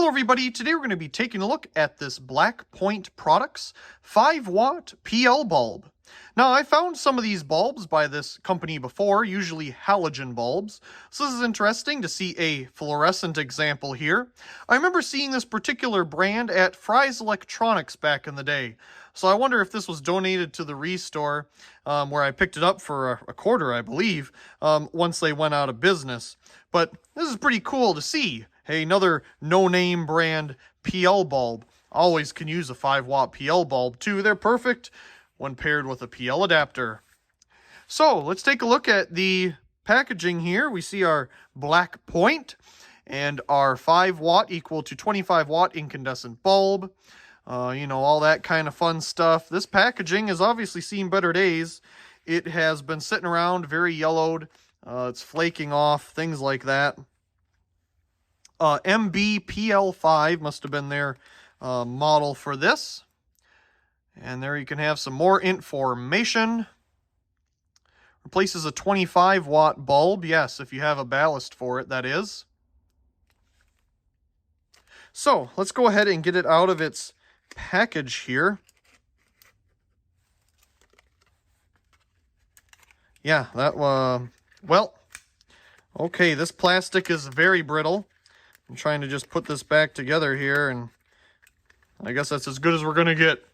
Hello everybody, today we're going to be taking a look at this Black Point Products 5-watt PL bulb. Now I found some of these bulbs by this company before, usually halogen bulbs, so this is interesting to see a fluorescent example here. I remember seeing this particular brand at Fry's Electronics back in the day, so I wonder if this was donated to the Restore, where I picked it up for a quarter, I believe, once they went out of business. But this is pretty cool to see. Hey, another no-name brand PL bulb. Always can use a 5-watt PL bulb too. They're perfect when paired with a PL adapter. So let's take a look at the packaging here. We see our Black Point and our 5-watt equal to 25-watt incandescent bulb. All that kind of fun stuff. This packaging has obviously seen better days. It has been sitting around very yellowed. It's flaking off, things like that. MBPL5 must have been their model for this. And there you can have some more information. Replaces a 25-watt bulb. Yes, if you have a ballast for it, that is. So, let's go ahead and get it out of its package here. Yeah, okay, this plastic is very brittle. I'm trying to just put this back together here, and I guess that's as good as we're going to get.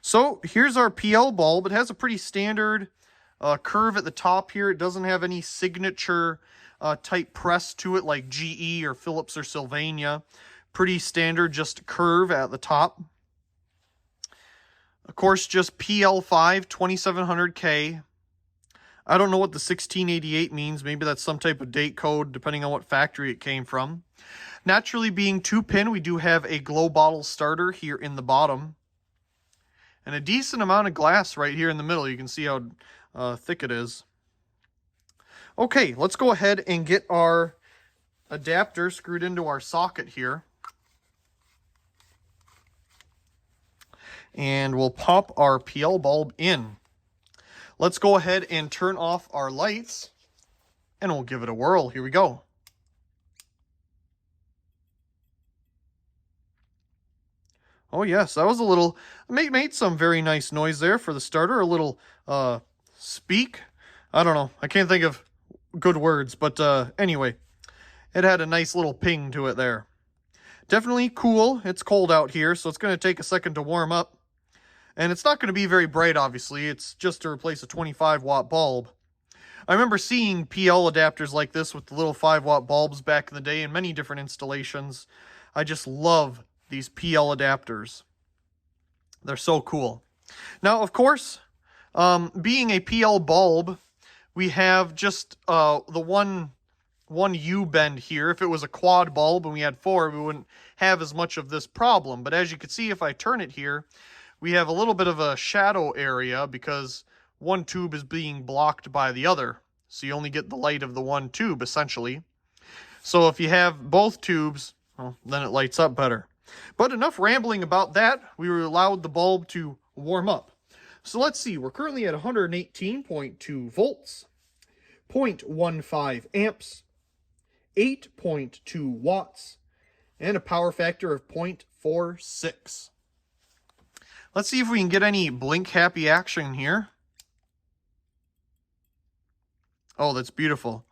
So here's our PL bulb. It has a pretty standard curve at the top here. It doesn't have any signature type press to it like GE or Philips or Sylvania. Pretty standard, just curve at the top. Of course, just PL5 2700K. I don't know what the 1688 means. Maybe that's some type of date code, depending on what factory it came from. Naturally, being 2-pin, we do have a glow bottle starter here in the bottom. And a decent amount of glass right here in the middle. You can see how thick it is. Okay, let's go ahead and get our adapter screwed into our socket here. And we'll pop our PL bulb in. Let's go ahead and turn off our lights, and we'll give it a whirl. Here we go. Oh yes, that was a little, made some very nice noise there for the starter. A little speak. I don't know. I can't think of good words, but anyway, it had a nice little ping to it there. Definitely cool. It's cold out here, so it's going to take a second to warm up. And it's not going to be very bright, obviously. It's just to replace a 25-watt bulb. I remember seeing PL adapters like this with the little 5-watt bulbs back in the day in many different installations. I just love these PL adapters. They're so cool. Now, of course, being a PL bulb, we have just the one U-bend here. If it was a quad bulb and we had 4, we wouldn't have as much of this problem. But as you can see, if I turn it here, we have a little bit of a shadow area because one tube is being blocked by the other. So you only get the light of the one tube, essentially. So if you have both tubes, well, then it lights up better. But enough rambling about that. We allowed the bulb to warm up. So let's see. We're currently at 118.2 volts, 0.15 amps, 8.2 watts, and a power factor of 0.46. Let's see if we can get any blink-happy action here. Oh, that's beautiful.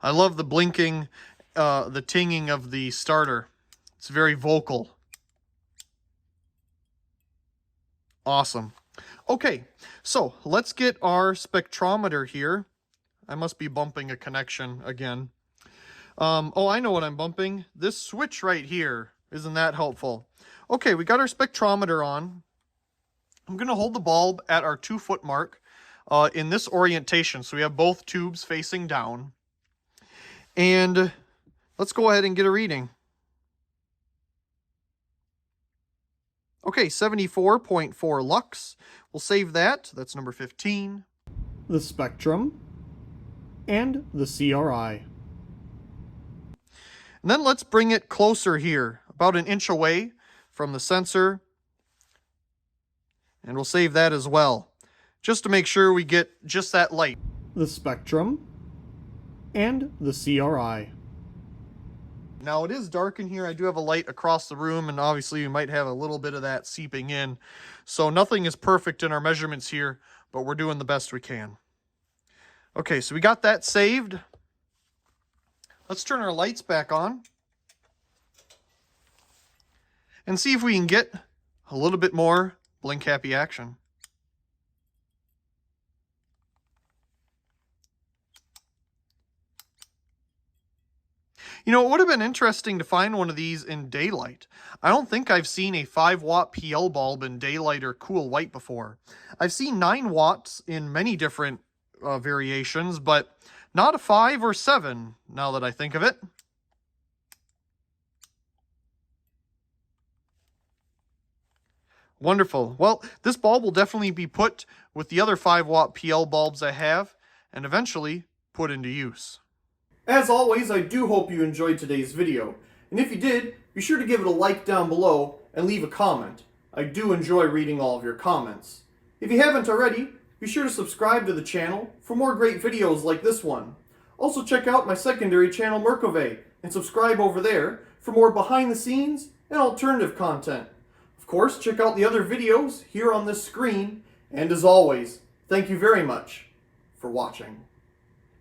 I love the blinking, the tinging of the starter. It's very vocal. Awesome. Okay, so let's get our spectrometer here. I must be bumping a connection again. Oh, I know what I'm bumping. This switch right here. Isn't that helpful? Okay, we got our spectrometer on. I'm going to hold the bulb at our 2-foot mark in this orientation. So we have both tubes facing down. And let's go ahead and get a reading. Okay, 74.4 lux. We'll save that. That's number 15. The spectrum and the CRI. And then let's bring it closer here, about an inch away from the sensor. And we'll save that as well. just to make sure we get just that light. The spectrum, and the CRI. Now it is dark in here. I do have a light across the room, and obviously you might have a little bit of that seeping in. So nothing is perfect in our measurements here, but we're doing the best we can. Okay, so we got that saved. Let's turn our lights back on and see if we can get a little bit more blink happy action. You know, it would have been interesting to find one of these in daylight. I don't think I've seen a 5-watt PL bulb in daylight or cool white before. I've seen 9 watts in many different variations, but not a 5 or 7, now that I think of it. Wonderful. Well, this bulb will definitely be put with the other 5-watt PL bulbs I have, and eventually put into use. As always, I do hope you enjoyed today's video, and if you did, be sure to give it a like down below and leave a comment. I do enjoy reading all of your comments. If you haven't already, be sure to subscribe to the channel for more great videos like this one. Also check out my secondary channel Merkove and subscribe over there for more behind the scenes and alternative content. Of course, check out the other videos here on this screen, and as always, thank you very much for watching.